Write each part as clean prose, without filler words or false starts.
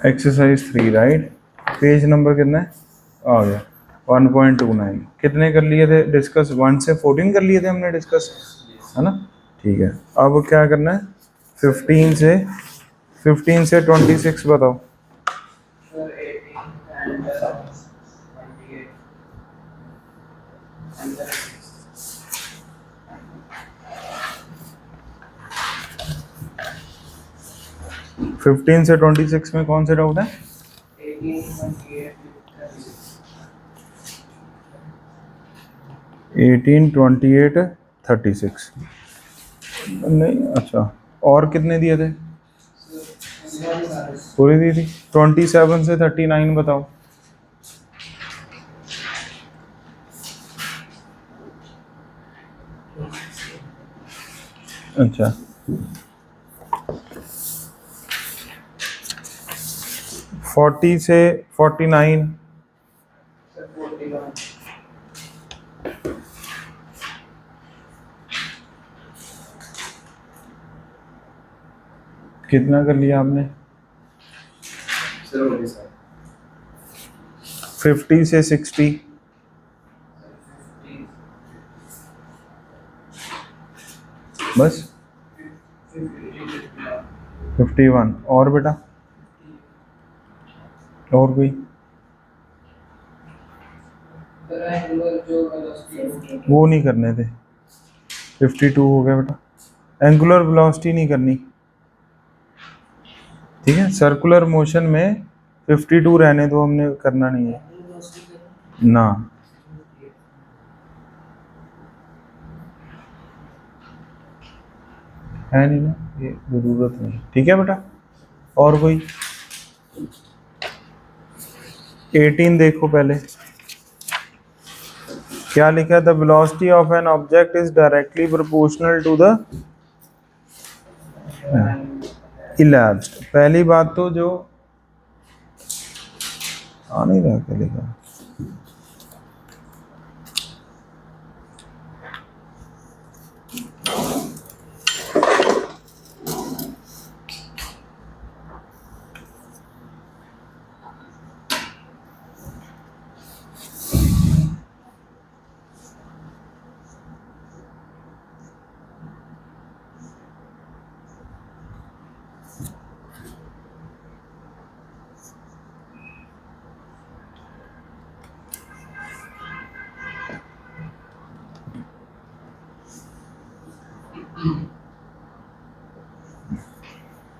Exercise 3 right, page number कितना है आ गया 1.29। कितने कर लिए थे डिस्कस? 1 से 14 कर लिए थे हमने डिस्कस, है ना? ठीक है, अब क्या करना है? 15 से 26 बताओ। Sir, 18 and 28 and 36. 15 से 26 में कौन से डाउट है? 18, 28, 36. 18, 28, 36 नहीं, अच्छा और कितने दिए थे? पूरी दी थी। 27 से 39 बताओ। अच्छा, 40 से 49 Sir, 41. कितना कर लिया आपने? Sir, what is that? 50 से 60 50, बस 51 और बेटा और कोई? Sir, angular जो velocity वो नहीं करने थे। 52 हो गया बेटा, एंगुलर वेलोसिटी नहीं करनी, ठीक है? सर्कुलर मोशन में 52 रहने दो, हमने करना नहीं है ना। है नहीं ना, ये जरूरत नहीं, ठीक है बेटा? और कोई? 18 देखो पहले क्या लिखा है? The velocity of an object is directly proportional to the elapsed. पहली बात तो जो आ नहीं रहा, क्या लिखा?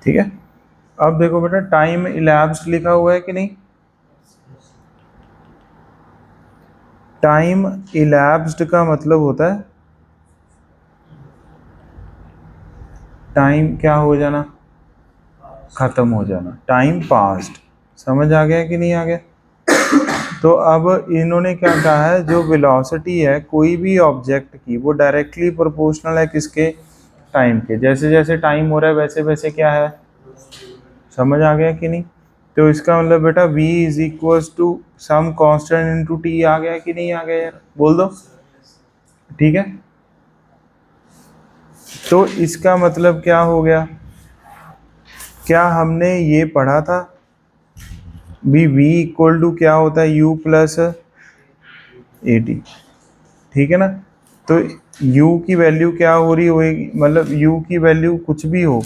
ठीक है, अब देखो बेटा, टाइम इलैप्स्ड लिखा हुआ है कि नहीं? टाइम इलैप्स्ड का मतलब होता है टाइम क्या हो जाना, खत्म हो जाना, टाइम पास्ट। समझ आ गया कि नहीं आ गया? तो अब इन्होंने क्या कहा है, जो वेलोसिटी है कोई भी ऑब्जेक्ट की वो डायरेक्टली प्रोपोर्शनल है किसके? टाइम के। जैसे जैसे टाइम हो रहा है वैसे वैसे क्या है? समझ आ गया कि नहीं? तो इसका मतलब बेटा v is equal to some constant into t आ गया कि नहीं आ गया यार? बोल दो, ठीक है? तो इसका मतलब क्या हो गया? क्या हमने ये पढ़ा था भी v इक्वल टू क्या होता है? u प्लस ए टी, ठीक है ना? तो u की वैल्यू क्या हो रही होगी? मतलब u की वैल्यू कुछ भी हो,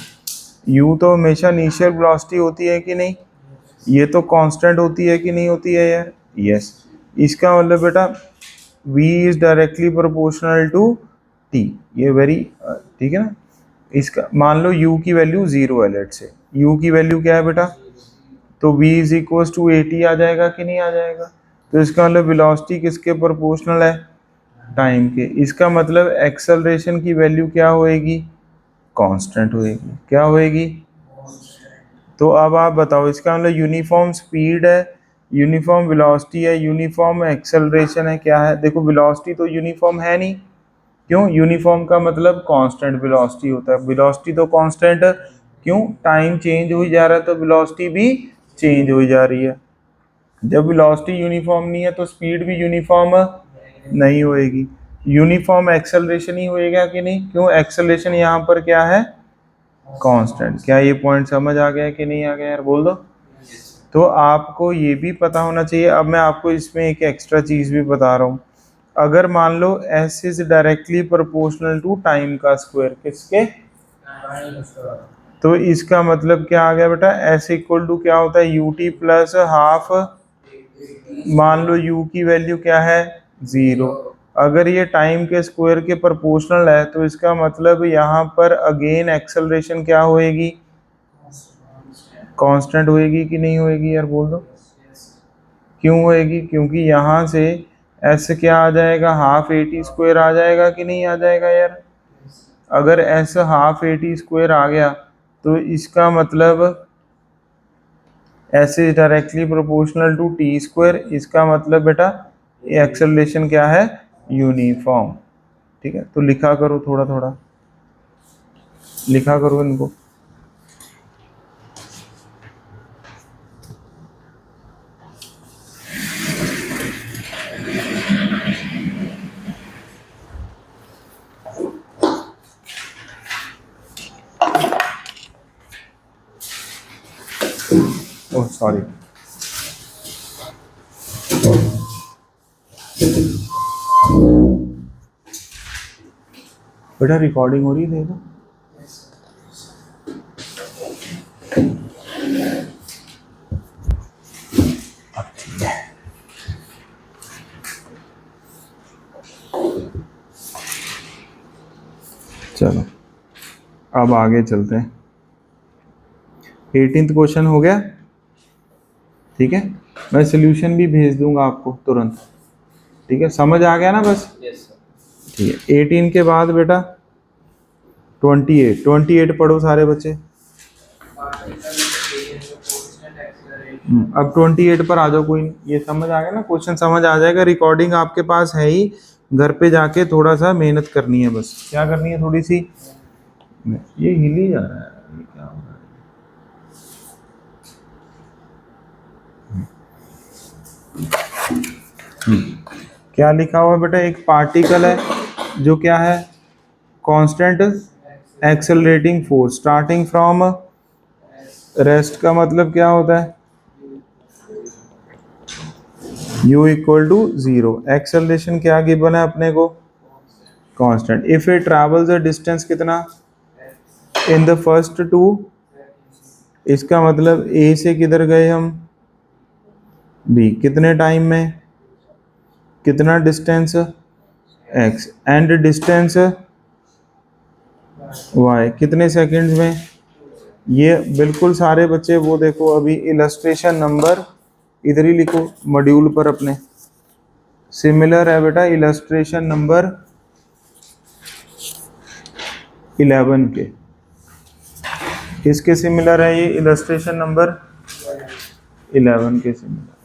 u तो हमेशा इनिशियल वेलोसिटी होती है कि नहीं? ये तो कांस्टेंट होती है कि नहीं होती है यार? यस। इसका मतलब बेटा v is directly proportional to t। ये वेरी ठीक है ना? इसका मान लो u की वैल्यू 0 है, लेट से u की वैल्यू क्या है बेटा? तो v is equal to A T आ जाएगा कि नहीं आ जाएगा? तो इसका मतलब वेलोसिटी किसके प्रोपोर्शनल है? टाइम के। इसका मतलब एक्सेलरेशन की वैल्यू क्या होएगी? कांस्टेंट होएगी। क्या होएगी? तो अब आप बताओ, इसका मतलब यूनिफॉर्म स्पीड है, यूनिफॉर्म वेलोसिटी है, यूनिफॉर्म एक्सेलरेशन है, क्या है? देखो वेलोसिटी तो यूनिफॉर्म है नहीं, क्यों? यूनिफॉर्म का मतलब कांस्टेंट वेलोसिटी होता है, वेलोसिटी तो कांस्टेंट है, क्यों? टाइम चेंज हो जा रहा है तो वेलोसिटी भी चेंज हो जा रही है। जब वेलोसिटी यूनिफॉर्म नहीं है तो स्पीड भी यूनिफॉर्म नहीं होएगी। यूनिफॉर्म एक्सेलरेशन ही होएगा कि नहीं? क्यों? एक्सेलरेशन यहाँ पर क्या है? कांस्टेंट। क्या ये पॉइंट समझ आ गया कि नहीं आ गया यार? बोल दो। तो आपको ये भी पता होना चाहिए। अब मैं आपको इसमें एक एक्स्ट्रा चीज़ भी बता रहा हूँ। अगर मान लो s is directly proportional to time का स्क्वायर, किसके? तो इसका मतलब क्या आ गया बेटा, s इक्वल टू क्या होता है, ut प्लस हाफ, मान लो u की वैल्यू क्या है, 0। अगर ये टाइम के स्क्वायर के प्रोपोर्शनल है तो इसका मतलब यहाँ पर अगेन एक्सेलरेशन क्या होएगी, कांस्टेंट होएगी कि नहीं होएगी यार, बोल दो। क्यों होएगी? क्योंकि यहाँ से s क्या आ जाएगा, हाफ at स्क्वायर आ जाएगा कि नहीं आ जाएगा यार। अगर s हाफ at स्क्वायर आ गया तो इसका मतलब s is directly proportional to t square. इसका मतलब बेटा ये एक्सेलरेशन क्या है, यूनिफॉर्म। ठीक है, तो लिखा करो, थोड़ा थोड़ा लिखा करो इनको। ओह सॉरी, बेटा रिकॉर्डिंग हो रही है, देखो। चलो अब आगे चलते हैं। 18th क्वेश्चन हो गया, ठीक है। मैं सोल्यूशन भी भेज दूंगा आपको तुरंत, ठीक है। समझ आ गया ना बस? Yes sir. ठीक है। 18 के बाद बेटा 28 पढ़ो सारे बच्चे। अब 28 पर आ जाओ कोई नहीं। ये समझ आ गया ना, क्वेश्चन समझ आ जाएगा। रिकॉर्डिंग आपके पास है ही, घर पे जाके थोड़ा सा मेहनत करनी है बस। क्या करनी है, थोड़ी सी। ये हिल ही जा रहा है, ये क्या हो रहा है। क्या लिखा हुआ है बेटा, एक पार्टिकल है जो क्या है, constant accelerating force starting from rest. का मतलब क्या होता है, u इक्वल टू 0। एक्सेलरेशन क्या गिवन है अपने को, constant. If it travels a distance कितना, इन द फर्स्ट टू। इसका मतलब a से किधर गए हम, b, कितने टाइम में, कितना distance x, and distance y, कितने सेकंड्स में। ये बिल्कुल सारे बच्चे वो देखो, अभी इलस्ट्रेशन नंबर इधर ही लिखो मॉड्यूल पर अपने। सिमिलर है बेटा इलस्ट्रेशन नंबर 11 के। किसके सिमिलर है ये, इलस्ट्रेशन नंबर 11 के सिमिलर।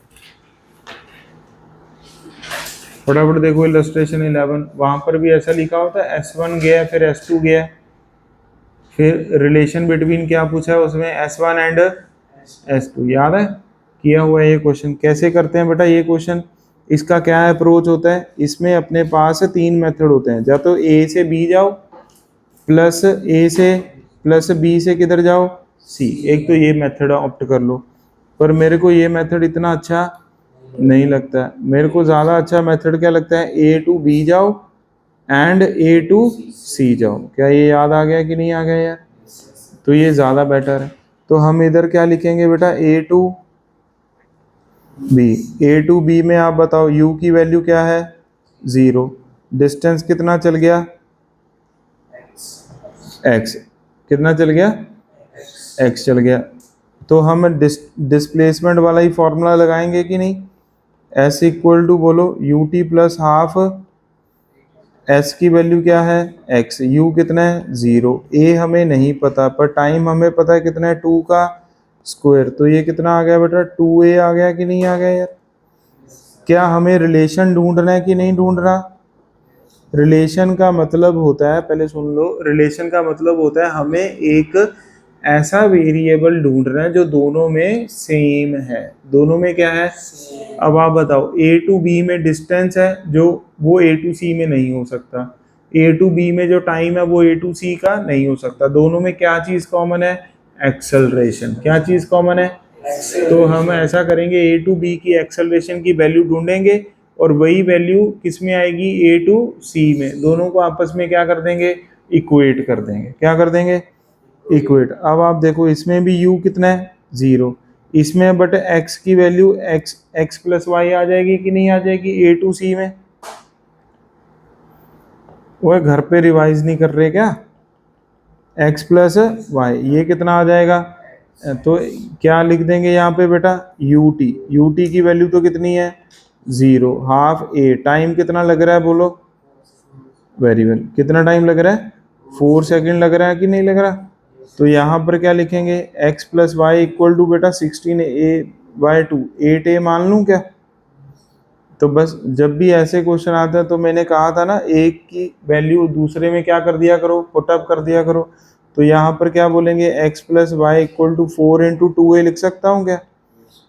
फटाफट देखो इलस्ट्रेशन 11, वहां पर भी ऐसा लिखा होता है, S1 गया फिर S2 गया, फिर रिलेशन बिटवीन क्या पूछा है उसमें, S1 एंड S2। याद है, किया हुआ है ये क्वेश्चन। कैसे करते हैं बेटा ये क्वेश्चन, इसका क्या अप्रोच होता है, इसमें अपने पास 3 मेथड होते हैं। या तो A से B जाओ, प्लस A से प्लस B से किधर जाओ, C। एक तो ये मेथड ऑप्ट कर लो, पर मेरे को ये मेथड इतना अच्छा नहीं लगता है। मेरे को ज़्यादा अच्छा मेथड क्या लगता है, A to B जाओ एंड A to C जाओ। क्या ये याद आ गया कि नहीं आ गया यार? तो ये ज़्यादा बेटर है। तो हम इधर क्या लिखेंगे बेटा, A to B। A to B में आप बताओ U की वैल्यू क्या है, 0। डिस्टेंस कितना चल गया, x। कितना चल गया, x चल गया। तो हम डिस्प्लेसमेंट वाला ही फॉर्मूला लगाएंगे कि नहीं। s इक्वल टू बोलो ut प्लस हाफ, s की वैल्यू क्या है x, u कितना है 0, a हमें नहीं पता पर टाइम हमें पता है कितना है 2 का स्क्वायर। तो ये कितना आ गया बेटा, 2a आ गया कि नहीं आ गया यार। क्या हमें रिलेशन ढूंढना है कि नहीं ढूंढना। रिलेशन का मतलब होता है, पहले सुन लो, रिलेशन का मतलब होता है हमें एक ऐसा वेरिएबल ढूंढना है जो दोनों में सेम है। दोनों में क्या है, अब आप बताओ, A to B में डिस्टेंस है जो वो A to C में नहीं हो सकता, A to B में जो टाइम है वो A to C का नहीं हो सकता। दोनों में क्या चीज़ कॉमन है, एक्सेलरेशन। क्या चीज़ कॉमन है, तो हम ऐसा करेंगे, ए टू बी की एक्सेलरेशन की वैल्यू ढूंढेंगे और वही वैल्यू किस में आएगी, ए टू सी में। दोनों को आपस में क्या कर देंगे, इक्वेट कर देंगे। क्या कर देंगे, इक्वेट। अब आप देखो इसमें भी u कितना है, 0। इसमें बट x की वैल्यू x प्लस वाई आ जाएगी कि नहीं आ जाएगी, ए टू सी में। वो घर पे रिवाइज नहीं कर रहे क्या, x प्लस वाई, ये कितना आ जाएगा, तो क्या लिख देंगे यहाँ पे बेटा, ut की वैल्यू तो कितनी है, 0, हाफ ए। टाइम कितना लग रहा है बोलो, वेरी वेल, कितना टाइम लग रहा है, 4 सेकंड लग रहा है कि नहीं लग रहा। तो यहाँ पर क्या लिखेंगे, x plus Y equal to बेटा 16a/2, 8a मान लूँ क्या। तो बस जब भी ऐसे क्वेश्चन आते हैं तो मैंने कहा था ना, एक की वैल्यू दूसरे में क्या कर दिया करो, पुटअप कर दिया करो। तो यहाँ पर क्या बोलेंगे, x plus Y equal to 4 × 2a लिख सकता हूँ क्या,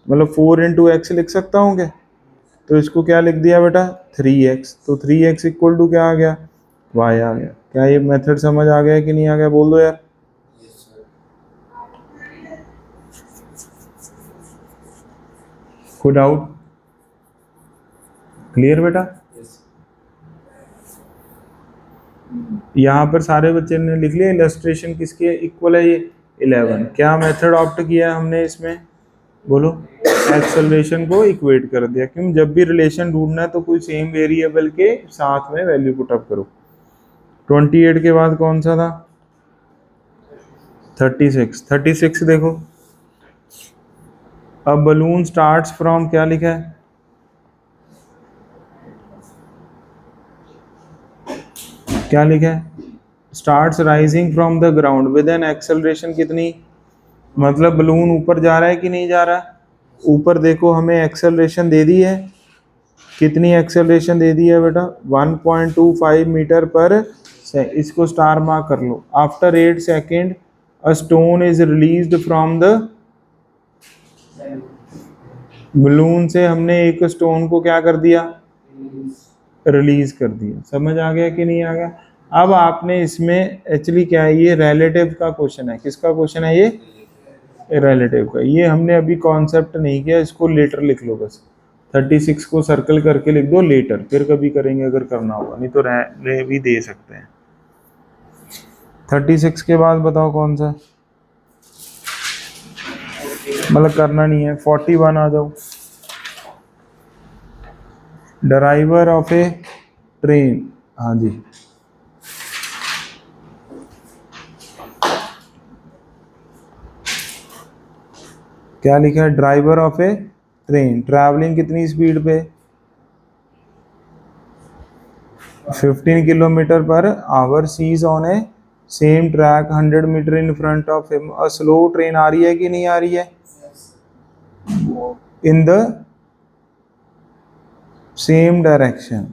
मतलब 4 × x लिख सकता हूँ क्या। तो इसको क्या लिख दिया बेटा, 3x। तो 3x इक्वल टू क्या आ गया, y आ गया। क्या ये मेथड समझ आ गया कि नहीं आ गया, बोल दो यार। कोई डाउट, क्लियर बेटा। यहाँ पर सारे बच्चे ने लिख लिया, इलस्ट्रेशन किसके इक्वल है, ये 11। क्या मेथड ऑप्ट किया हमने इसमें, बोलो, एक्सेलरेशन को इक्वेट कर दिया। क्यों, जब भी रिलेशन ढूंढना है तो कोई सेम वेरिएबल के साथ में वैल्यू पुट अप करो। 28 के बाद कौन सा था, 36 देखो। अब बलून स्टार्ट्स फ्रॉम, क्या लिखा है, क्या लिखा है, starts rising from the ground with an acceleration कितनी, मतलब बलून ऊपर जा रहा है कि नहीं जा रहा। ऊपर देखो हमें एक्सेलरेशन दे दी है, कितनी एक्सेलरेशन दे दी है बेटा, 1.25 मीटर पर सेकंड। इसको स्टार मार्क कर लो। After 8 second a stone is released from the balloon से, हमने एक स्टोन को क्या कर दिया, रिलीज कर दिया। समझ आ गया कि नहीं आ गया। अब आपने इसमें एक्चुअली क्या है, ये रिलेटिव का क्वेश्चन है, किसका क्वेश्चन है ये, रिलेटिव का। ये हमने अभी कॉन्सेप्ट नहीं किया, इसको लेटर लिख लो बस। 36 को सर्कल करके लिख दो लेटर, फिर कभी करेंगे अगर करना होगा, नहीं तो रह भी दे सकते हैं। 36 के बाद बताओ कौन सा, मतलब करना नहीं है। 41 आ जाओ, ड्राइवर ऑफ ए ट्रेन, हाँ जी। क्या लिखा है, driver of a train travelling कितनी स्पीड पे, 15 किलोमीटर पर hour, sees on a same track 100 metre in front of him. A slow train आ रही है कि नहीं आ रही है, in the same direction.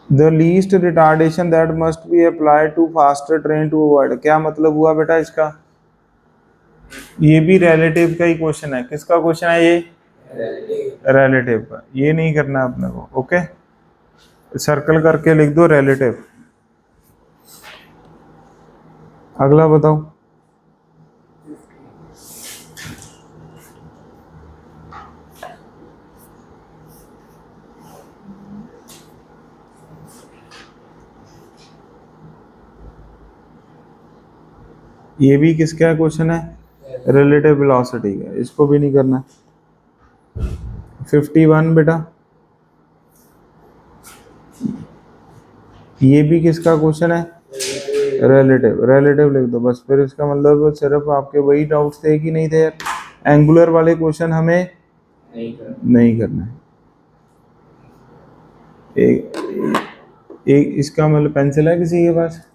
The least retardation that must be applied to faster train to avoid. क्या मतलब हुआ बेटा इसका, ये भी रिलेटिव का ही क्वेश्चन है। किसका क्वेश्चन है ये, रिलेटिव का। ये नहीं करना अपने को, ओके। सर्कल करके लिख दो रिलेटिव। अगला बताओ, ये भी किसका क्वेश्चन है, रिलेटिव वेलोसिटी का। इसको भी नहीं करना। 51 बेटा, ये भी किसका क्वेश्चन है, रिलेटिव लिख दो बस। फिर इसका मतलब सिर्फ आपके वही डाउट्स थे कि नहीं थे यार, एंगुलर वाले क्वेश्चन हमें नहीं करना है। एक इसका मतलब पेंसिल है किसी के पास,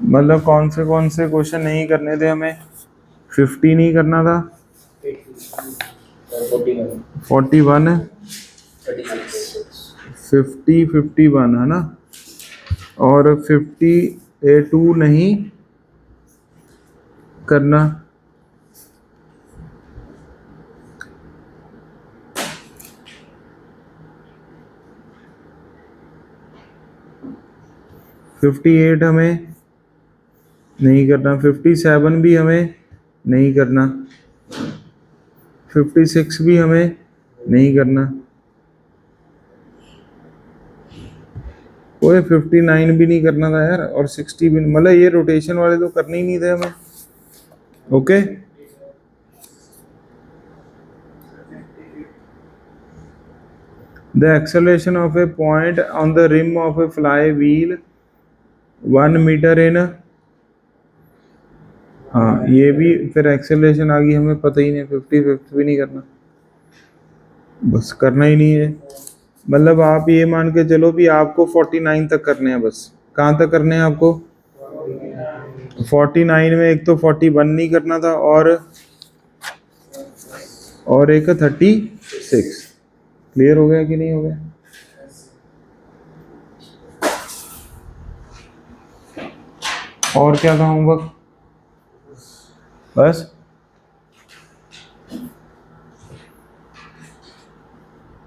मतलब कौन से क्वेश्चन नहीं करने थे हमें, 50 नहीं करना था, 41, 51 है ना, और 52 नहीं करना। 58 हमें नहीं करना, 57 भी हमें नहीं करना, 56 भी हमें नहीं करना, ओए 59 भी नहीं करना था यार, और 60 भी, मतलब ये रोटेशन वाले तो करने ही नहीं थे हमें। Okay, the acceleration of a point on the rim of a flywheel 1 metre in, हाँ ये भी फिर एक्सेलरेशन आ गई, हमें पता ही नहीं, 50 भी नहीं करना, बस करना ही नहीं है। मतलब आप ये मान के चलो भी आपको 49 तक करने हैं, बस कहाँ तक करने हैं आपको, 49 में एक तो 41 नहीं करना था, और एक 36। क्लियर हो गया कि नहीं हो गया? और क्या था होमवर्क? बस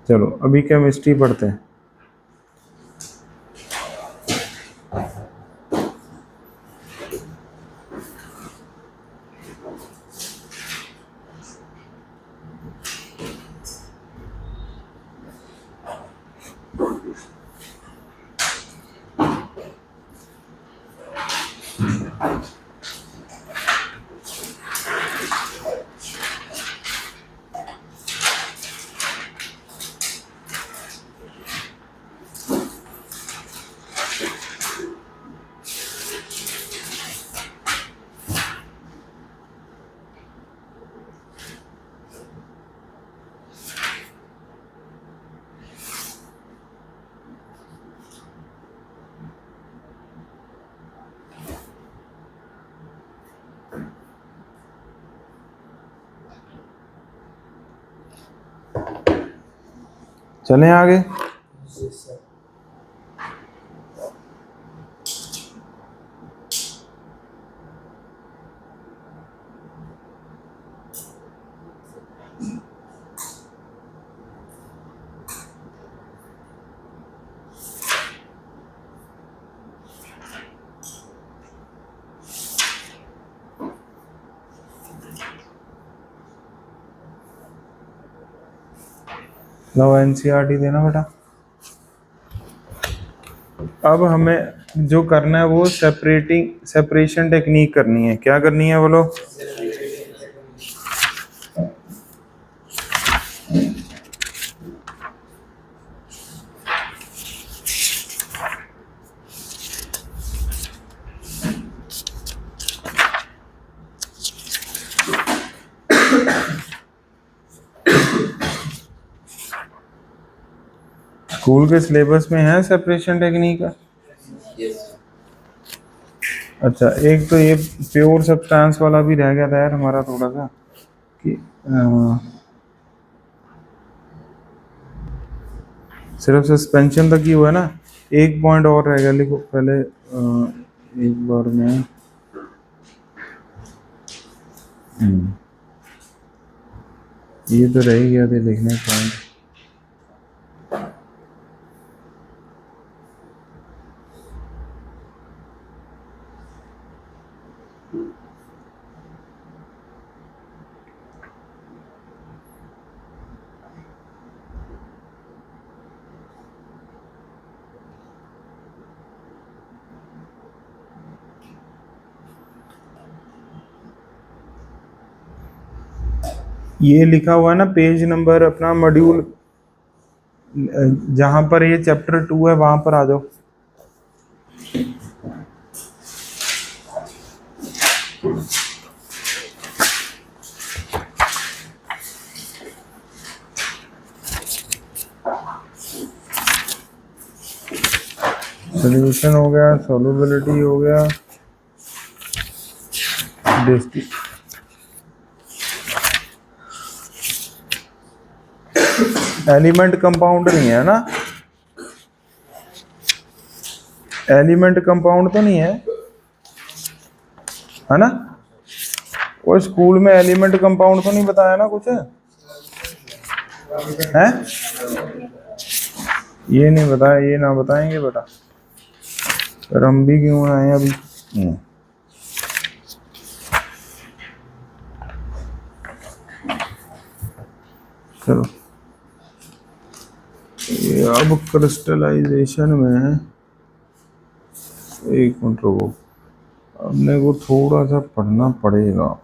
चलो अभी केमिस्ट्री पढ़ते हैं। चलें आगे। लो एनसीईआरटी देना बेटा। अब हमें जो करना है वो सेपरेशन टेक्निक करनी है। क्या करनी है बोलो? स्कूल के सिलेबस में है सेपरेशन टेक्निक का? अच्छा, एक तो ये प्योर सब्सटेंस वाला भी रह गया था यार हमारा थोड़ा सा कि सिर्फ सस्पेंशन तक ही हुआ ना। एक पॉइंट और रह गया, लिखो पहले एक बार में। ये तो रह ही गया थे लिखने पॉइंट। ये लिखा हुआ है ना पेज नंबर अपना मॉड्यूल, जहां पर ये चैप्टर 2 है वहां पर आ जाओ। सोल्यूशन हो गया, सॉल्युबिलिटी हो गया, एलिमेंट कंपाउंड नहीं है ना? एलिमेंट कंपाउंड तो नहीं है ना? वो स्कूल में एलिमेंट कंपाउंड तो नहीं बताया ना कुछ है? ये नहीं बताया, ये ना बताएंगे बेटा। रम भी क्यों आए अभी। चलो ये अब क्रिस्टलाइजेशन में एक मिनट रुको, अपने को थोड़ा सा पढ़ना पड़ेगा।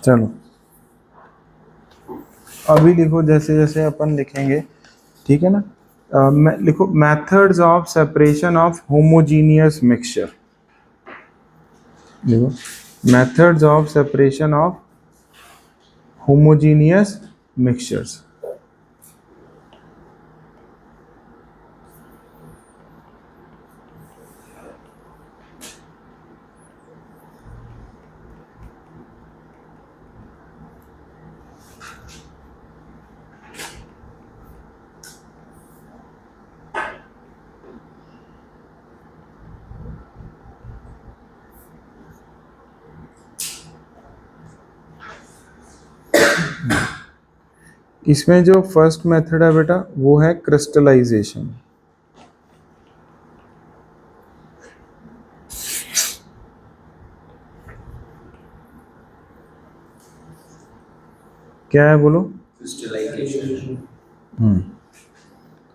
चलो अभी लिखो जैसे जैसे अपन लिखेंगे, ठीक है ना। लिखो methods of separation of homogeneous mixture. देखो methods of separation of homogeneous mixtures. इसमें जो फर्स्ट मेथड है बेटा वो है क्रिस्टलाइजेशन। क्या है बोलो।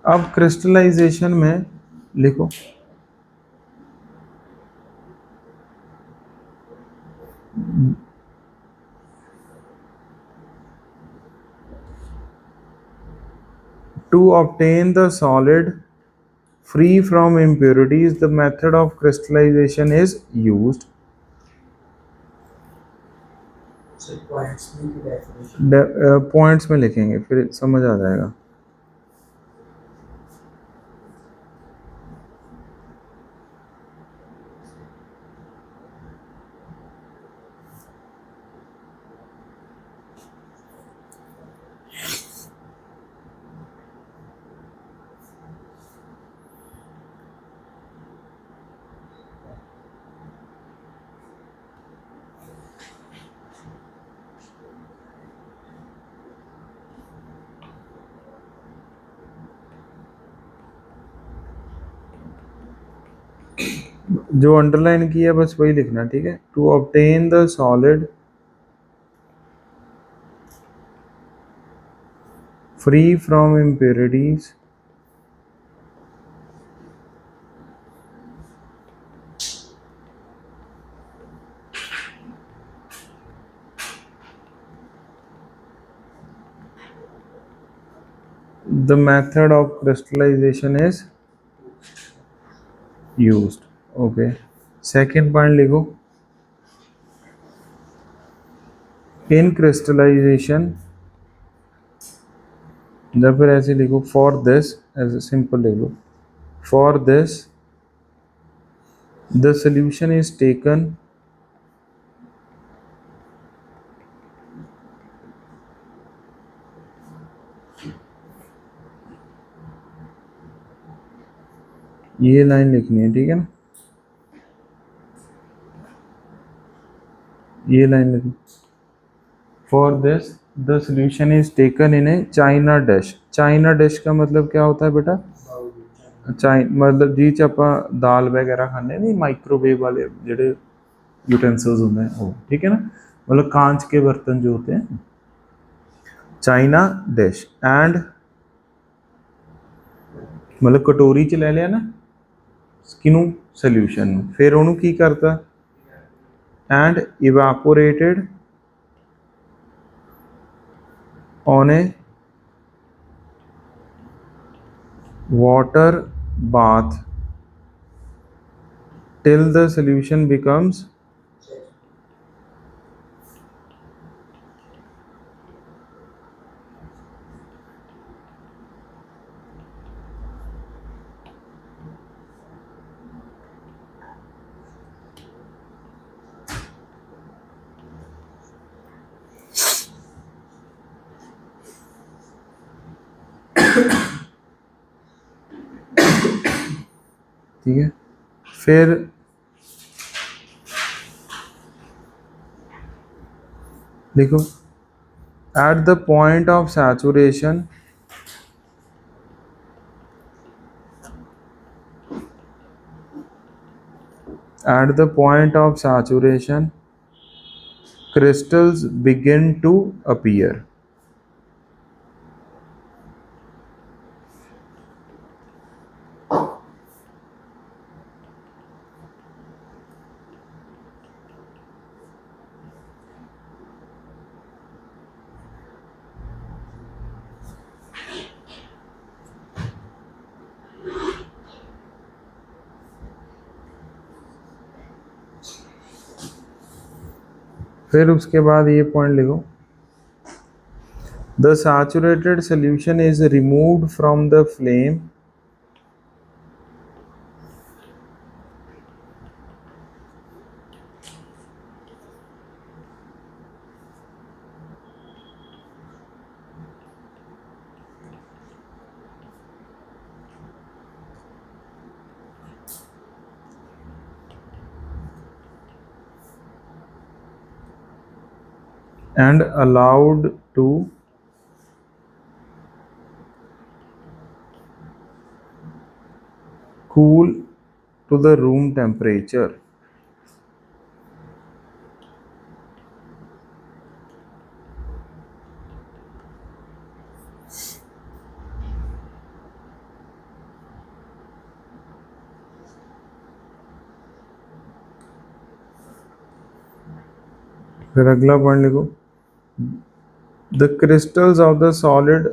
अब क्रिस्टलाइजेशन में लिखो to obtain the solid free from impurities the method of crystallization is used। Points में लिखेंगे फिर समझ आ जाएगा। जो अंडरलाइन किया बस वही लिखना, ठीक है। To obtain the solid free from impurities the method of crystallization is used। Okay second point लिखो इन क्रिस्टलाइजेशन, या फिर ऐसे लिखो फॉर दिस, ऐसे सिंपल लिख लो for this the solution is taken ये लाइन लिखनी है, ठीक है ना। ये लाइन लिखो for this the solution is taken in a china dish. China dish का मतलब क्या होता है बेटा, मतलब जी च ਆਪਾਂ दाल वगैरह खाने नहीं, माइक्रोवेव वाले ਜਿਹੜੇ यूटेंसिल्स होंगे वो, ठीक है ना। मतलब कांच के बर्तन जो होते हैं, चाइना डिश एंड मतलब कटोरी च ले लिया ना किनू सोल्यूशन ਨੂੰ ਫਿਰ ਉਹਨੂੰ ਕੀ ਕਰਤਾ and evaporated on a water bath till the solution becomes ठीक है। फिर देखो at the point of saturation crystals begin to appear। फिर उसके बाद ये पॉइंट लिखो the saturated solution is removed from the flame and allowed to cool to the room temperature। फिर अगला पॉइंट लिखो the crystals of the solid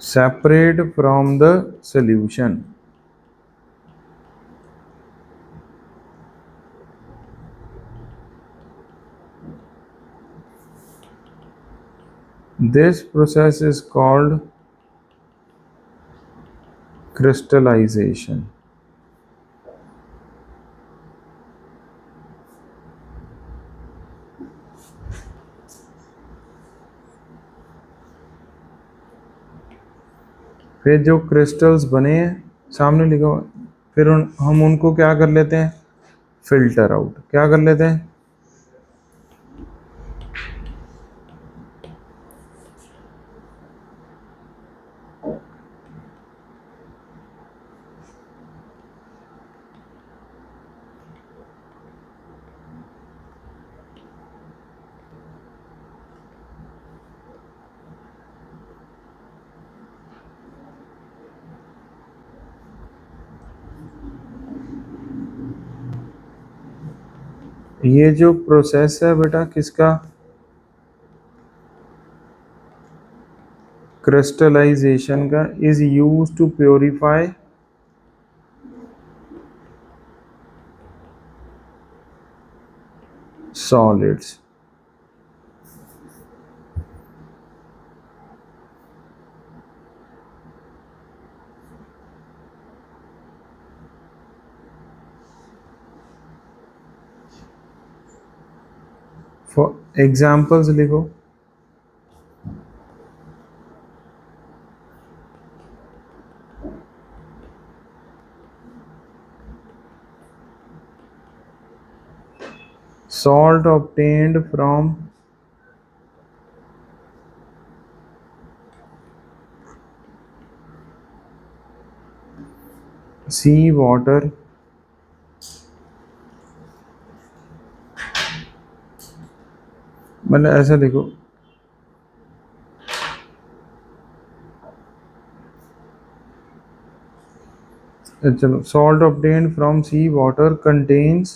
separate from the solution। This process is called crystallization। फिर जो crystals बने हैं सामने लिखा हुआ फिर हम उनको क्या कर लेते हैं फिल्टर आउट क्या कर लेते हैं ये जो प्रोसेस है बेटा किसका क्रिस्टलाइजेशन का is use to purify solids. For examples लिखो salt obtained from sea water मतलब ऐसा देखो, चलो, salt obtained from sea water contains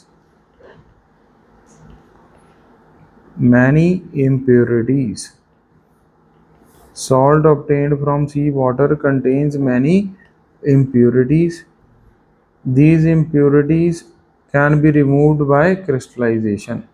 many impurities. Salt obtained from sea water contains many impurities. These impurities can be removed by crystallization.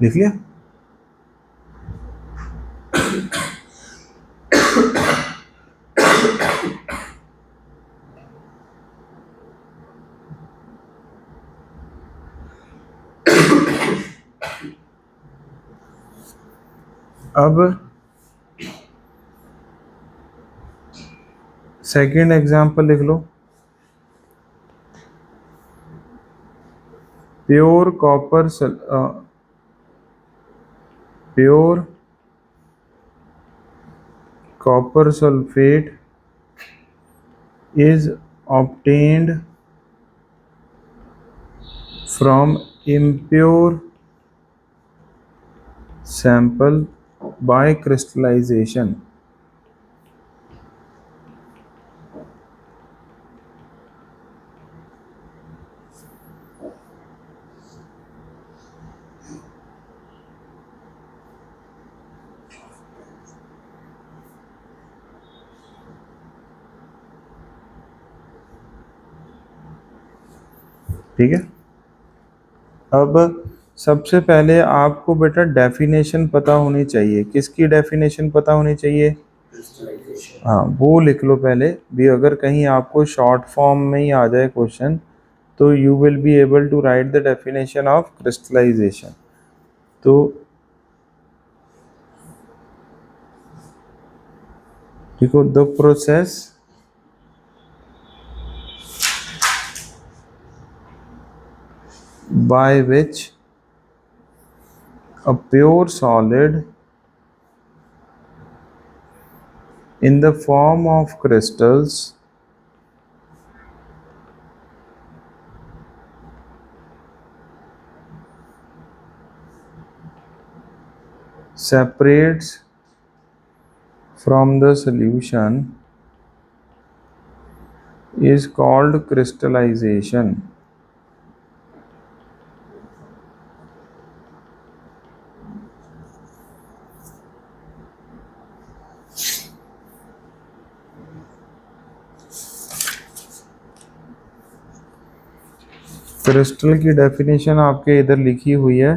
लिख लिया? अब second example लिख लो। Pure copper pure copper sulfate is obtained from impure sample by crystallization. ठीक है। अब सबसे पहले आपको बेटा डेफिनेशन पता होनी चाहिए। किसकी डेफिनेशन पता होनी चाहिए? हाँ, वो लिख लो पहले भी। अगर कहीं आपको शॉर्ट फॉर्म में ही आ जाए क्वेश्चन, तो you will be able to write the definition of crystallization. तो देखो, the process by which a pure solid in the form of crystals separates from the solution is called crystallization. Crystal की definition आपके इधर लिखी हुई है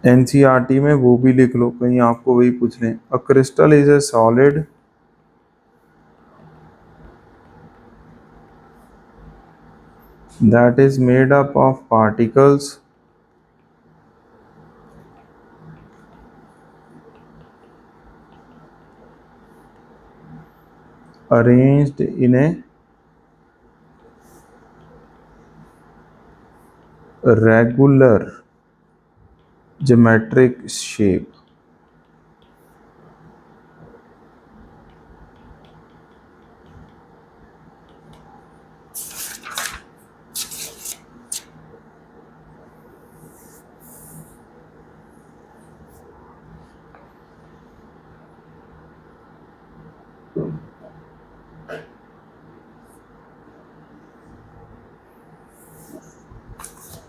NCERT में, वो भी लिख लो, कहीं आपको वही पूछ लें। A crystal is a solid that is made up of particles arranged in a regular geometric shape.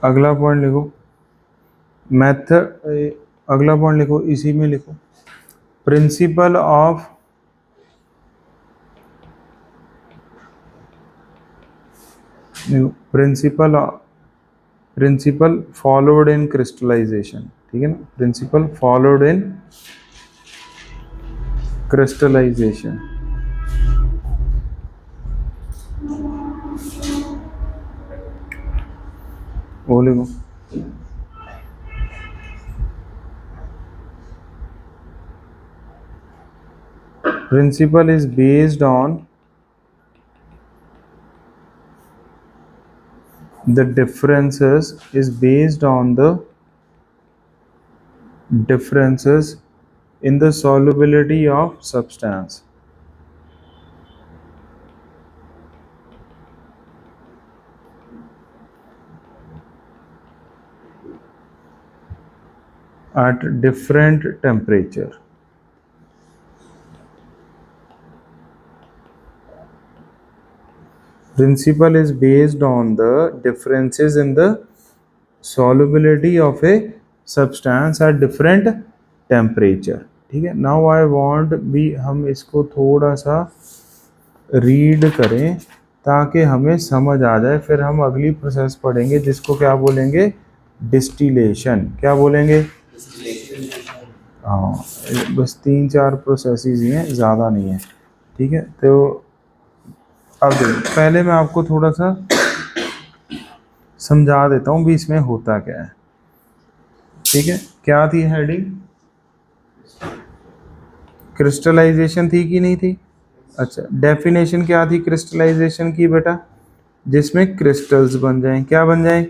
अगला पॉइंट लिखो, मेथड। अगला पॉइंट लिखो, इसी में लिखो, principle of principle followed in crystallization. ठीक है ना, प्रिंसिपल फॉलोड इन क्रिस्टलाइजेशन। बोले वो principle is based on the differences in the solubility of substance at different temperature. Principle is based on the differences in the solubility of a substance at different temperature. ठीक है, now I want भी हम इसको थोड़ा सा read करें ताकि हमें समझ आ जाए, फिर हम अगली प्रोसेस पढ़ेंगे जिसको क्या बोलेंगे, डिस्टिलेशन। क्या बोलेंगे? हाँ, बस 3-4 प्रोसेसेस ही हैं, ज़्यादा नहीं है। ठीक है, तो अब पहले मैं आपको थोड़ा सा समझा देता हूँ भी इसमें होता क्या है। ठीक है, क्या थी हेडिंग? क्रिस्टलाइजेशन थी कि नहीं थी? अच्छा, डेफिनेशन क्या थी क्रिस्टलाइजेशन की बेटा? जिसमें क्रिस्टल्स बन जाएं। क्या बन जाएं?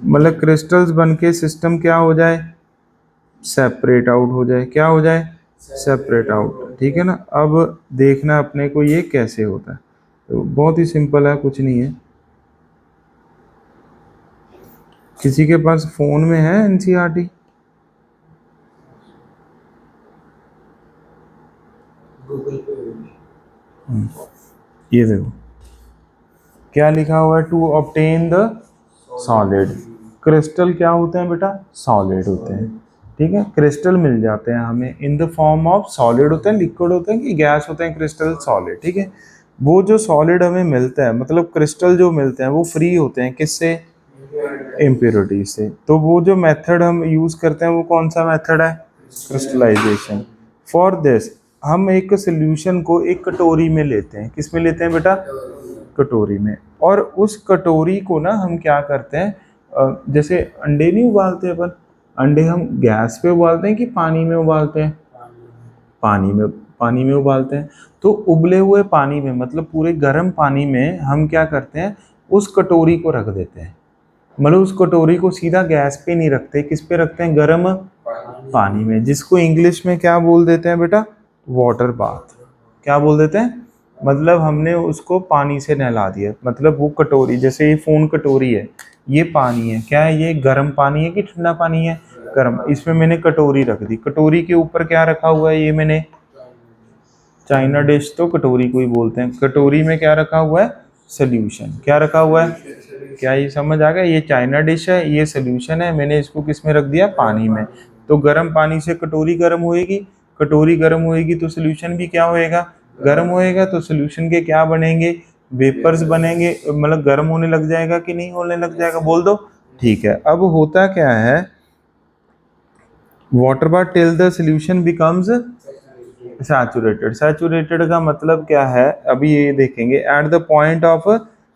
मतलब क्रिस्टल्स बन के सिस्टम क्या हो जाए, सेपरेट आउट हो जाए। क्या हो जाए? Separate out. ठीक है ना। अब देखना अपने को ये कैसे होता है, तो बहुत ही सिंपल है, कुछ नहीं है। किसी के पास फोन में है एनसीईआरटी? गूगल पे ये देखो क्या लिखा हुआ है, to obtain the solid. Crystal क्या होते हैं बेटा? सॉलिड होते हैं। ठीक है, क्रिस्टल मिल जाते हैं हमें in the form of solid होते हैं, लिक्विड होते हैं कि गैस होते हैं, क्रिस्टल सॉलिड। ठीक है, वो जो सॉलिड हमें मिलता है, मतलब क्रिस्टल जो मिलते हैं वो फ्री होते हैं किससे? इम्प्योरिटी से। तो वो जो मेथड हम यूज करते हैं वो कौन सा मेथड है? क्रिस्टलाइजेशन। फॉर दिस हम एक सोल्यूशन को एक कटोरी में लेते हैं। किस में लेते हैं बेटा? कटोरी में। और उस कटोरी को ना हम क्या करते हैं, जैसे अंडे नहीं उबालते अपन, अंडे हम गैस पे उबालते हैं कि पानी में उबालते हैं? पानी में उबालते हैं। तो उबले हुए पानी में, मतलब पूरे गर्म पानी में हम क्या करते हैं, उस कटोरी को रख देते हैं। मतलब उस कटोरी को सीधा गैस पे नहीं रखते, किस पे रखते हैं? गर्म पानी में, जिसको इंग्लिश में क्या बोल देते हैं बेटा? Water bath. क्या बोल देते हैं? मतलब हमने उसको पानी से नहला दिया। मतलब वो कटोरी, जैसे ये फोन कटोरी है, ये पानी है। क्या है ये? गर्म पानी है कि ठंडा पानी है? गर्म। इसमें मैंने कटोरी रख दी। कटोरी के ऊपर क्या रखा हुआ है? ये मैंने चाइना डिश तो कटोरी को ही बोलते हैं। कटोरी में क्या रखा हुआ है? सोल्यूशन। क्या रखा हुआ है? क्या ये समझ आ गया? ये चाइना डिश है, ये सोल्यूशन है, मैंने इसको किस में रख दिया? पानी में। तो गर्म पानी से कटोरी गर्म होएगी, कटोरी गर्म होएगी तो सोल्यूशन भी क्या होएगा? गर्म होएगा। तो सोल्यूशन के क्या बनेंगे? वेपर्स बनेंगे। मतलब गर्म होने लग जाएगा कि नहीं होने लग जाएगा? बोल दो। ठीक है, अब होता क्या है, water bath till the solution becomes saturated. Saturated का मतलब क्या है, अभी ये देखेंगे। At the point of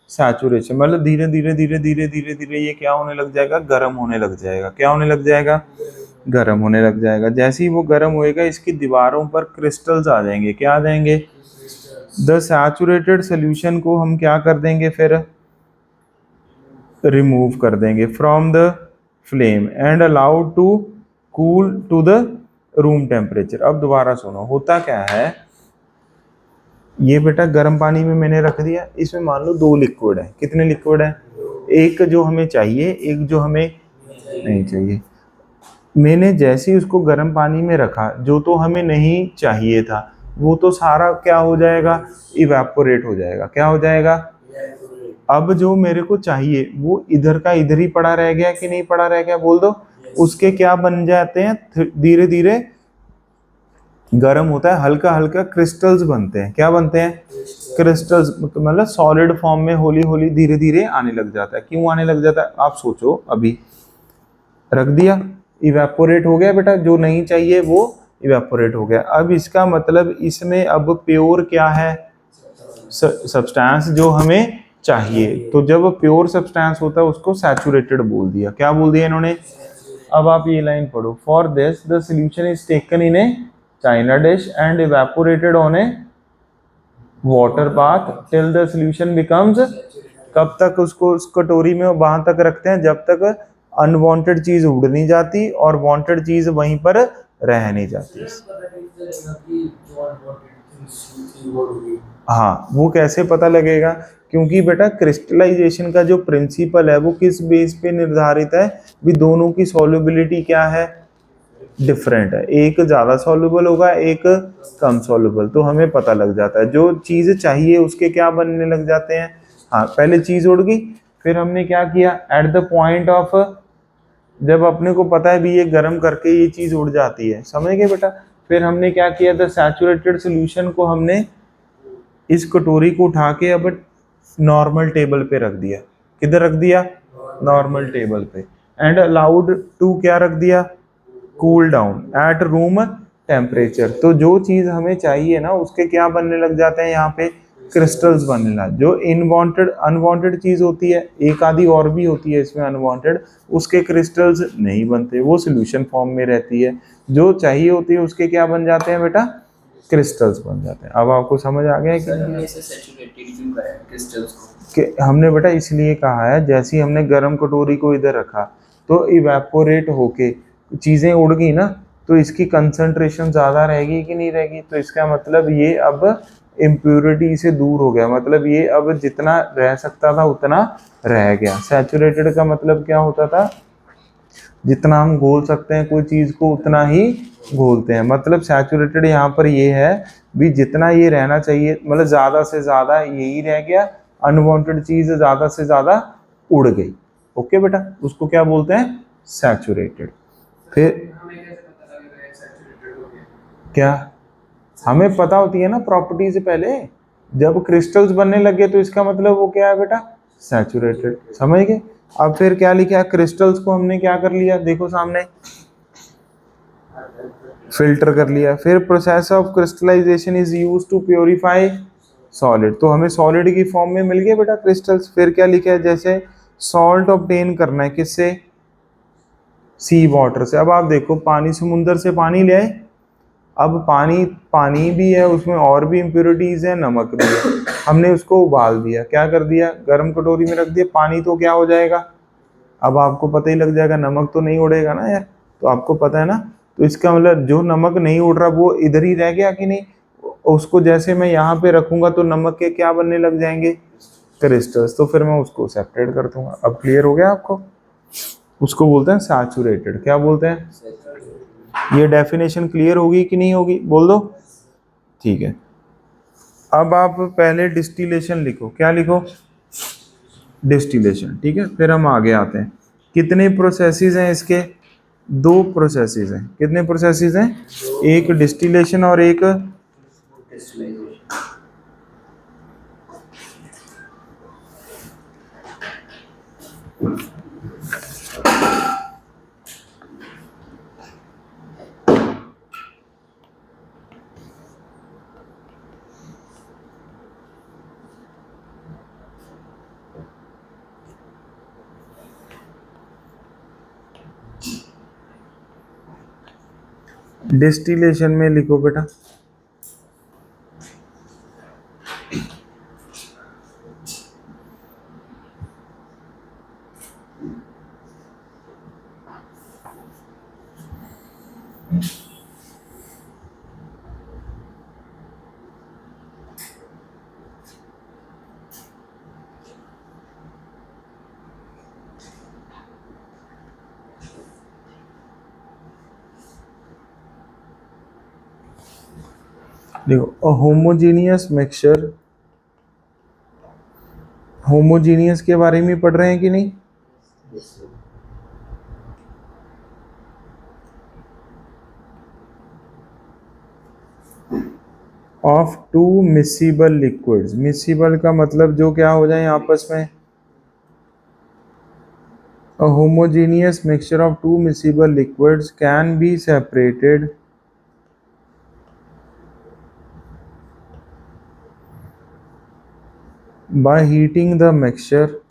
saturation, मतलब धीरे धीरे धीरे धीरे धीरे धीरे ये क्या होने लग जाएगा? गर्म होने लग जाएगा। क्या होने लग जाएगा? गर्म होने लग जाएगा। जैसे ही वो गर्म होएगा, इसकी दीवारों पर क्रिस्टल्स आ जाएंगे। क्या आ जाएंगे? द सैचुरेटेड सोल्यूशन को हम क्या कर देंगे फिर? रिमूव कर देंगे from the flame and allowed to cool to the room temperature. अब दोबारा सुनो, होता क्या है, ये बेटा गर्म पानी में मैंने रख दिया। इसमें मान लो 2 लिक्विड है। कितने लिक्विड है? एक जो हमें चाहिए, एक जो हमें नहीं चाहिए। मैंने जैसे ही उसको गर्म पानी में रखा, जो तो हमें नहीं चाहिए था वो तो सारा क्या हो जाएगा? इवेपोरेट हो जाएगा। क्या हो जाएगा? अब जो मेरे को चाहिए वो इधर का इधर ही पड़ा रह गया कि नहीं पड़ा रह गया? बोल दो। उसके क्या बन जाते हैं? धीरे धीरे गर्म होता है, हल्का हल्का क्रिस्टल्स बनते हैं। क्या बनते हैं? क्रिस्टल्स। मतलब सॉलिड फॉर्म में होली होली धीरे धीरे आने लग जाता है। क्यों आने लग जाता है? आप सोचो, अभी रख दिया, इवेपोरेट हो गया बेटा, जो नहीं चाहिए वो इवेपोरेट हो गया। अब इसका मतलब इसमें अब प्योर क्या है, सब्सटेंस जो हमें चाहिए। तो जब प्योर सब्सटेंस होता है उसको सैचुरेटेड बोल दिया। क्या बोल दिया इन्होंने? अब आप ये लाइन पढ़ो, for this the solution is taken in a china dish and evaporated on A water bath till the solution becomes, कब तक उसको उस कटोरी में वहां तक रखते हैं जब तक अनवांटेड चीज उड़ नहीं जाती और वांटेड चीज वहीं पर रह नहीं जाती। हाँ, वो कैसे पता लगेगा? क्योंकि बेटा क्रिस्टलाइजेशन का जो प्रिंसिपल है वो किस बेस पे निर्धारित है भी, दोनों की सॉल्युबिलिटी क्या है, डिफरेंट है। एक ज्यादा सॉल्युबल होगा, एक कम सॉल्युबल। तो हमें पता लग जाता है जो चीज चाहिए उसके क्या बनने लग जाते हैं। हाँ, पहले चीज उड़ गई, फिर हमने क्या किया, एट द पॉइंट ऑफ, जब अपने को पता है भी ये गर्म करके ये चीज उड़ जाती है, समझ गए बेटा। फिर हमने क्या किया, द सैचुरेटेड सोल्यूशन को हमने इस कटोरी को उठा के अब नॉर्मल टेबल पे रख दिया। किधर रख दिया? नॉर्मल टेबल पे। एंड अलाउड टू क्या रख दिया, cool down at room temperature. तो जो चीज हमें चाहिए ना उसके क्या बनने लग जाते हैं यहाँ पे, क्रिस्टल्स बनने लग। जो इनवांटेड अनवांटेड चीज होती है, एक आधी और भी होती है इसमें अनवांटेड, उसके क्रिस्टल्स नहीं बनते, वो सोल्यूशन फॉर्म में रहती है। जो चाहिए होती है उसके क्या बन जाते हैं बेटा, क्रिस्टल्स बन जाते हैं। अब आपको समझ आ गया कि हमने इसे सैचुरेटेड क्यों करा है क्रिस्टल्स को? कि हमने बेटा इसलिए कहा है, जैसे ही हमने गर्म कटोरी को इधर रखा तो इवेपोरेट होके चीजें उड़ गई ना, तो इसकी कंसंट्रेशन ज्यादा रहेगी कि नहीं रहेगी। तो इसका मतलब ये अब इम्प्योरिटी से दूर हो गया, मतलब ये अब जितना रह सकता था उतना रह गया। सैचुरेटेड का मतलब क्या होता था, जितना हम घोल सकते हैं कोई चीज को उतना ही घोलते हैं। मतलब सैचुरेटेड यहाँ पर ये है भी, जितना ये रहना चाहिए मतलब ज्यादा से ज्यादा यही रह गया, अनवांटेड चीज ज्यादा से ज्यादा उड़ गई। ओके बेटा, उसको क्या बोलते हैं, सैचुरेटेड। फिर हमें कैसे पता लगेगा ये सैचुरेटेड हो गया? क्या, हमें पता होती है ना प्रॉपर्टी से पहले, जब क्रिस्टल्स बनने लगे तो इसका मतलब वो क्या है बेटा, सैचुरेटेड। समझ गए? अब फिर क्या लिखा, क्रिस्टल्स को हमने क्या कर लिया, देखो सामने फिल्टर कर लिया। फिर process of crystallization is use to purify solid. तो हमें सॉलिड की फॉर्म में मिल गया बेटा क्रिस्टल्स। फिर क्या लिखा है, जैसे सॉल्ट ऑब्टेन करना है किससे, सी वाटर से। अब आप देखो, पानी, समुंदर से पानी ले आए, अब पानी पानी भी है उसमें और भी इम्प्योरिटीज है, नमक भी है, हमने उसको उबाल दिया, क्या कर दिया, गर्म कटोरी में रख दिया, पानी तो क्या हो जाएगा, अब आपको पता ही लग जाएगा, नमक तो नहीं उड़ेगा ना यार, तो आपको पता है ना। तो इसका मतलब जो नमक नहीं उड़ रहा वो इधर ही रह गया कि नहीं, उसको जैसे मैं यहाँ पे रखूंगा तो नमक के क्या बनने लग जाएंगे, क्रिस्टल्स। तो फिर मैं उसको सेपरेट कर दूंगा। अब क्लियर हो गया आपको? उसको बोलते हैं सैचुरेटेड। क्या बोलते हैं? ये डेफिनेशन क्लियर होगी कि नहीं होगी, बोल दो। ठीक है, अब आप पहले डिस्टिलेशन लिखो। क्या लिखो, डिस्टिलेशन। ठीक है, फिर हम आगे आते हैं। कितने प्रोसेसेस हैं इसके, दो प्रोसेसेस हैं। कितने प्रोसेसेस हैं, एक डिस्टिलेशन और एक, डिस्टिलेशन। डिस्टिलेशन में लिखो बेटा, देखो होमोजीनियस मिक्सचर, होमोजीनियस के बारे में पढ़ रहे हैं कि नहीं, of two miscible liquids. Miscible का मतलब जो क्या हो जाए आपस में, A homogeneous mixture of two miscible liquids can be separated by heating the mixture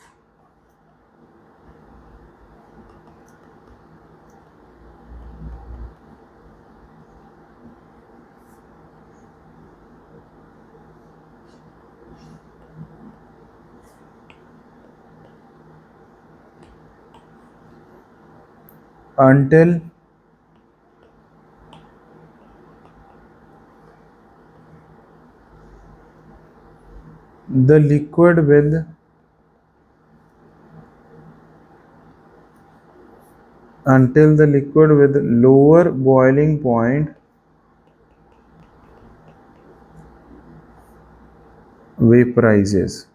until the liquid with lower boiling point vaporizes.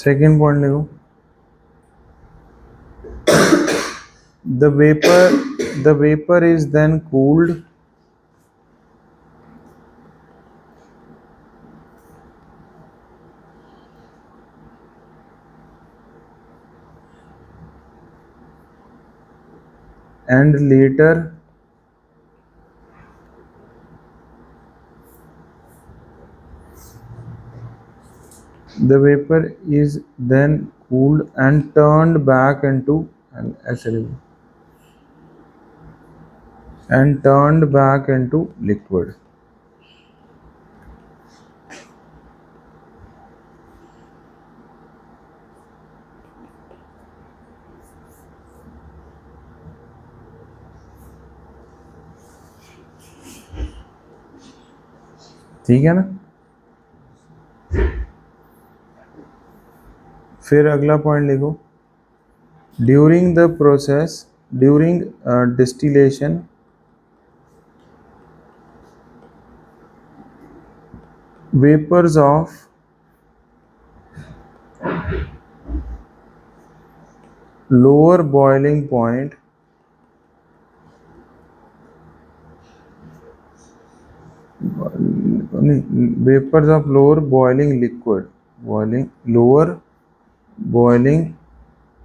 Second point लिखो. The vapor is then cooled and later the vapor is then cooled and turned back into liquid. ठीक है ना. फिर अगला point लिखो. During the process during distillation vapors of lower boiling point vapors of lower boiling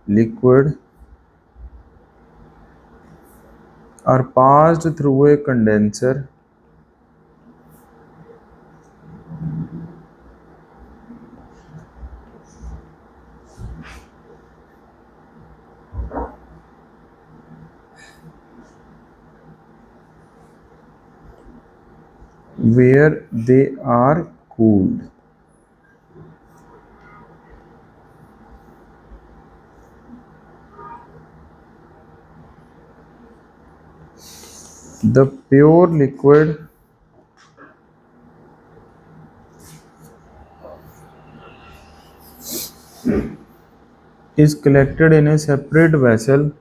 liquid are passed through a condenser where they are cooled. The pure liquid is collected in a separate vessel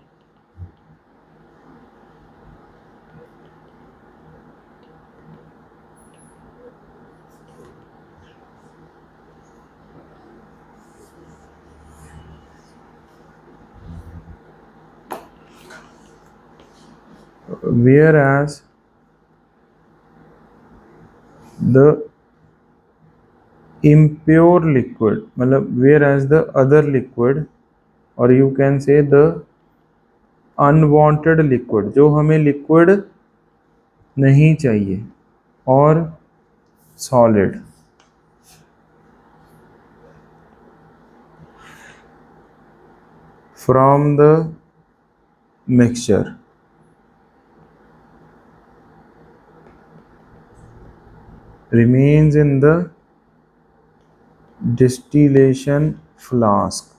whereas the impure liquid मतलब whereas the other liquid or you can say the unwanted liquid जो हमें liquid नहीं चाहिए और solid from the mixture remains in the distillation flask.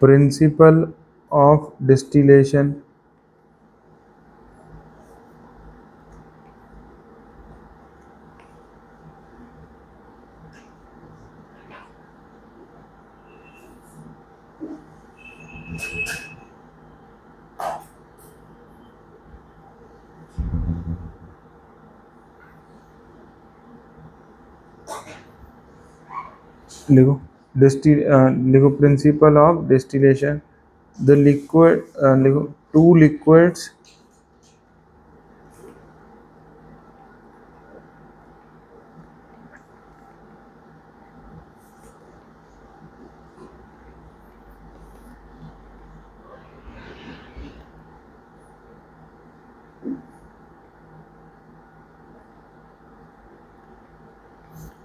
Principle of distillation, लिखो लिखो principle of distillation, the liquid लिखो two liquids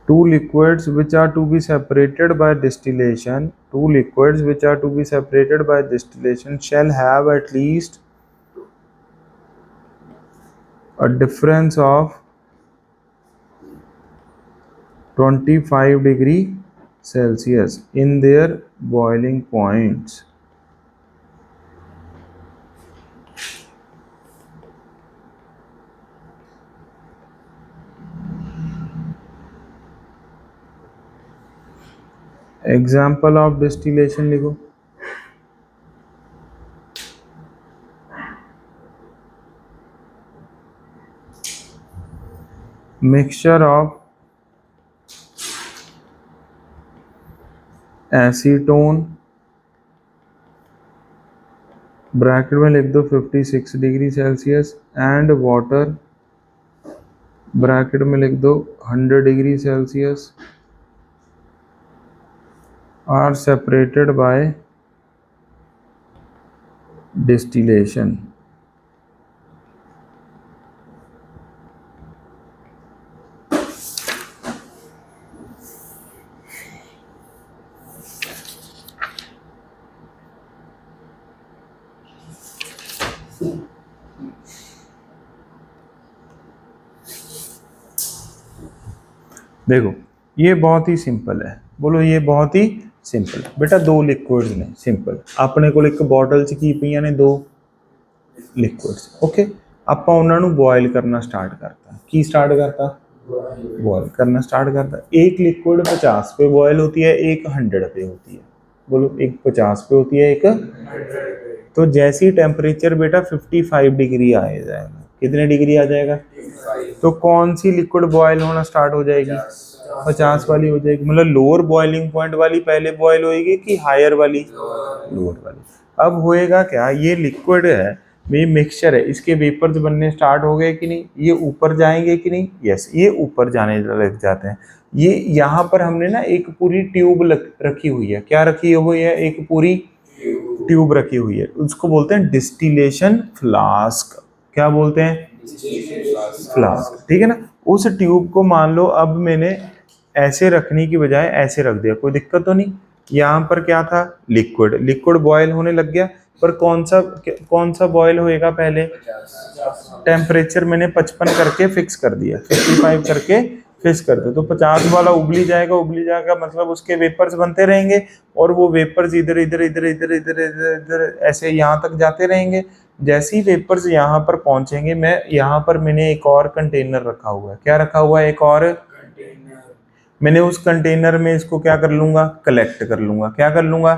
two liquids which are to be separated by distillation, two liquids which are to be separated by distillation shall have at least a difference of 25 degree Celsius in their boiling points. Example of distillation लिखो, mixture of acetone, bracket में लिख दो 56 degree Celsius, and water, bracket में लिख दो 100 degree Celsius, are separated by distillation. देखो ये बहुत ही सिंपल है, बोलो ये बहुत ही सिंपल बेटा, दो लिक्विड्स ने सिंपल अपने को एक बॉटल च की पईयां ने दो लिक्विड्स, ओके ਆਪਾਂ ਉਹਨਾਂ ਨੂੰ बॉयल करना स्टार्ट करता, की स्टार्ट करता, बॉयल करना स्टार्ट करता। एक लिक्विड 50 पे बॉयल होती है, एक 100 पे होती है, बोलो एक 50 पे होती है, एक, तो जैसे ही टेम्परेचर बेटा 55 डिग्री आ जाएगा, कितने डिग्री आ जाएगा, तो कौन सी लिक्विड बॉयल होना स्टार्ट हो जाएगी, 50 वाली हो जाएगी, मतलब लोअर बॉइलिंग पॉइंट वाली पहले बॉयल होएगी कि हायर वाली, लोअर वाली। अब होएगा क्या, ये लिक्विड है, ये मिक्सचर है, इसके वेपर्स बनने स्टार्ट हो गए कि नहीं, ये ऊपर जाएंगे कि नहीं, यस ये ऊपर जाने लग जाते हैं। ये यहाँ पर हमने ना एक पूरी ट्यूब रखी हुई है, क्या रखी हुई है, एक पूरी ट्यूब रखी हुई है, उसको बोलते हैं डिस्टिलेशन फ्लास्क, क्या बोलते हैं, फ्लास्क, ठीक है ना। उस ट्यूब को मान लो अब मैंने ऐसे रखने की बजाय ऐसे रख दिया, कोई दिक्कत तो नहीं, यहाँ पर क्या था, लिक्विड, लिक्विड बॉयल होने लग गया, पर कौन सा बॉयल होएगा पहले, टेम्परेचर मैंने 55 करके फिक्स कर दिया, 55 करके फिक्स कर दो, तो 50 वाला उबली जाएगा, मतलब उसके वेपर्स बनते रहेंगे, और वो वेपर्स इधर इधर इधर इधर इधर इधर इधर ऐसे यहाँ तक जाते रहेंगे। जैसे ही वेपर्स यहाँ पर पहुंचेंगे, मैं यहाँ पर मैंने एक और कंटेनर रखा हुआ है, क्या रखा हुआ है, एक और मैंने उस कंटेनर में इसको क्या कर लूंगा, कलेक्ट कर लूंगा, क्या कर लूंगा,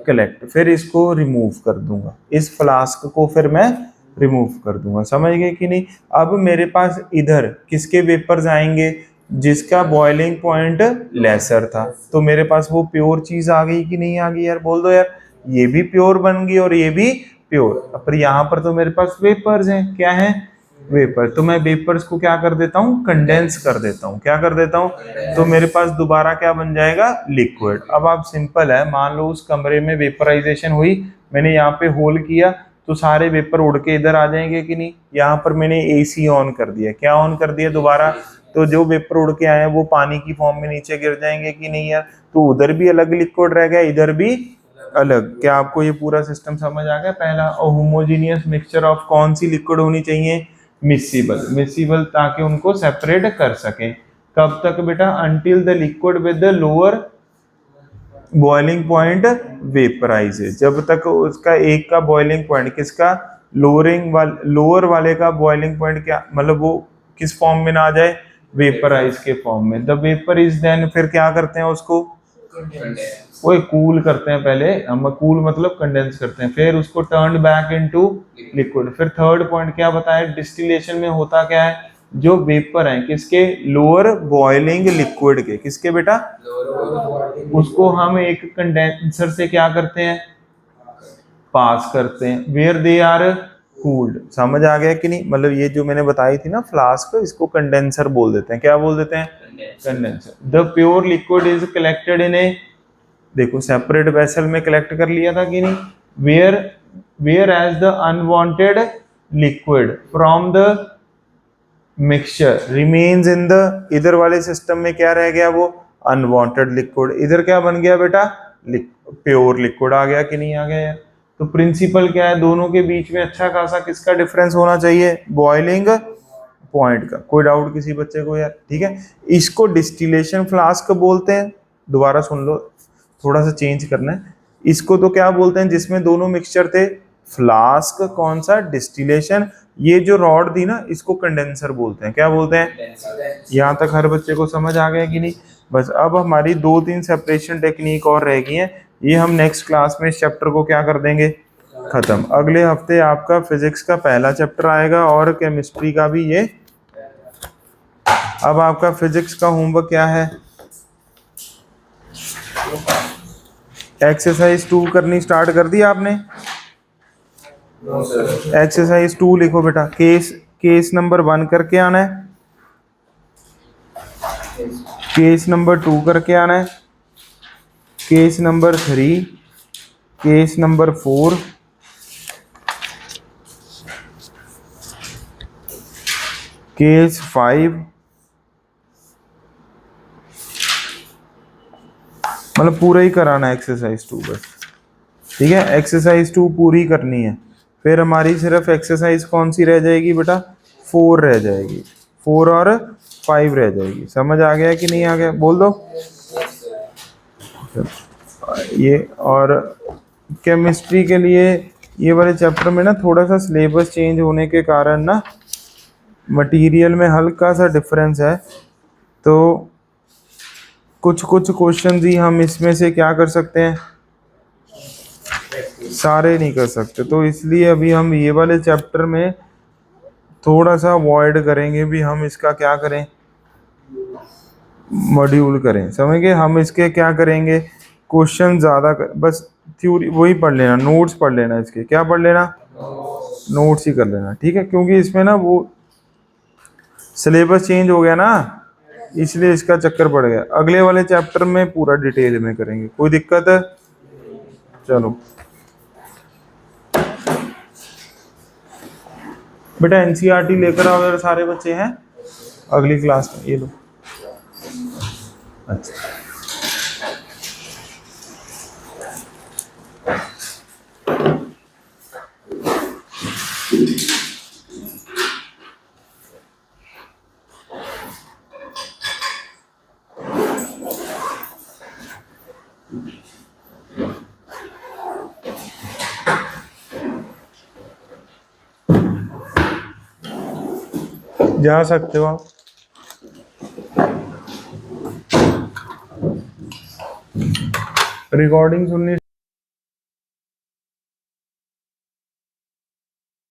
कलेक्ट, फिर इसको रिमूव कर दूंगा, इस फ्लास्क को फिर मैं रिमूव कर दूंगा, समझ गए कि नहीं। अब मेरे पास इधर किसके वेपर्स आएंगे, जिसका बॉइलिंग पॉइंट लेसर था, तो मेरे पास वो प्योर चीज आ गई कि नहीं आ गई यार, बोल दो यार, ये भी प्योर बन गई और ये भी प्योर। पर यहाँ पर तो मेरे पास वेपर्स हैं, क्या है, वेपर, तो मैं वेपर्स को क्या कर देता हूँ, कंडेंस कर देता हूँ, क्या कर देता हूँ, तो मेरे पास दोबारा क्या बन जाएगा, लिक्विड। अब आप सिंपल है, मान लो उस कमरे में वेपराइजेशन हुई, मैंने यहाँ पे होल किया, तो सारे वेपर उड़ के इधर आ जाएंगे कि नहीं, यहाँ पर मैंने एसी ऑन कर दिया, क्या ऑन कर दिया दोबारा, तो जो वेपर उड़ के आए वो पानी की फॉर्म में नीचे गिर जाएंगे कि नहीं यार, तो उधर भी अलग लिक्विड रह गया, इधर भी अलग। क्या आपको ये पूरा सिस्टम समझ आ गया। पहला, होमोजीनियस मिक्सचर ऑफ कौन सी लिक्विड होनी चाहिए, मिक्सिबल, ताकि उनको सेपरेट कर सके। कब तक बेटा, until the liquid with the lower boiling point vaporise है, जब तक उसका एक का बॉइलिंग पॉइंट, किसका, लोअर वाले का बॉइलिंग पॉइंट क्या, मतलब वो किस फॉर्म में ना आ जाए, वेपराइज के फॉर्म में। द वेपर इज देन, फिर क्या करते हैं उसको, वो कूल करते हैं पहले, हम कूल मतलब कंडेंस करते हैं, फिर उसको टर्न बैक इनटू लिक्विड। फिर थर्ड पॉइंट क्या बताया, डिस्टिलेशन में होता क्या है, जो वेपर है किसके, लोअर बॉइलिंग लिक्विड के, किसके बेटा, उसको हम एक कंडेंसर से क्या करते हैं, पास करते हैं, वेयर दे आर कूल्ड। समझ आ गया कि नहीं, मतलब ये जो मैंने बताई थी ना फ्लास्क, इसको कंडेंसर बोल देते हैं, क्या बोल देते हैं, condenser. The pure liquid is collected in a, देखो सेपरेट वेसल में कलेक्ट कर लिया था कि नहीं, where where as the unwanted liquid from the mixture remains in the, इधर वाले सिस्टम में क्या रह गया, वो अनवांटेड लिक्विड, इधर क्या बन गया बेटा, प्योर लिक्विड आ गया कि नहीं आ गया यार। तो प्रिंसिपल क्या है, दोनों के बीच में अच्छा खासा किसका डिफरेंस होना चाहिए, बॉइलिंग पॉइंट का। कोई डाउट किसी बच्चे को यार, ठीक है। इसको डिस्टिलेशन फ्लास्क बोलते हैं, दोबारा सुन लो, थोड़ा सा चेंज करना है। इसको तो क्या बोलते हैं, जिसमें दोनों मिक्सचर थे, फ्लास्क कौन सा, डिस्टिलेशन। ये जो रॉड थी ना, इसको कंडेंसर बोलते हैं, क्या बोलते हैं। यहाँ तक हर बच्चे को समझ आ गया कि नहीं। बस अब हमारी 2-3 सेपरेशन टेक्निक और रह गई हैं, ये हम नेक्स्ट क्लास में इस चैप्टर को क्या कर देंगे, खत्म। अगले हफ्ते आपका फिजिक्स का पहला चैप्टर आएगा और केमिस्ट्री का भी ये। अब आपका फिजिक्स का होमवर्क क्या है, एक्सरसाइज 2 करनी स्टार्ट कर दी आपने। एक्सरसाइज 2 लिखो बेटा, केस नंबर 1 करके आना है, केस नंबर 2 करके आना है, case number 3, case number 4, case 5, मतलब पूरा ही कराना है एक्सरसाइज 2 बस, ठीक है। एक्सरसाइज 2 पूरी करनी है, फिर हमारी सिर्फ एक्सरसाइज कौन सी रह जाएगी बेटा, 4 रह जाएगी, 4 और 5 रह जाएगी। समझ आ गया कि नहीं आ गया, बोल दो। ये और केमिस्ट्री के लिए ये वाले चैप्टर में ना थोड़ा सा सिलेबस चेंज होने के कारण ना मटेरियल में हल्का सा डिफरेंस है, तो कुछ कुछ क्वेश्चन ही हम इसमें से क्या कर सकते हैं, सारे नहीं कर सकते, तो इसलिए अभी हम ये वाले चैप्टर में थोड़ा सा अवॉइड करेंगे भी, हम इसका क्या करें, मॉड्यूल करें, समझ गए। हम इसके क्या करेंगे, क्वेश्चन ज़्यादा बस थ्योरी वही पढ़ लेना, नोट्स पढ़ लेना, इसके क्या पढ़ लेना, नोट्स ही कर लेना, ठीक है। क्योंकि इसमें ना वो सिलेबस चेंज हो गया ना, इसलिए इसका चक्कर पड़ गया। अगले वाले चैप्टर में पूरा डिटेल में करेंगे, कोई दिक्कत है, चलो बेटा एनसीईआरटी लेकर आओ अगर सारे बच्चे हैं अगली क्लास में, ये लो। अच्छा जा सकते हो आप। रिकॉर्डिंग सुननी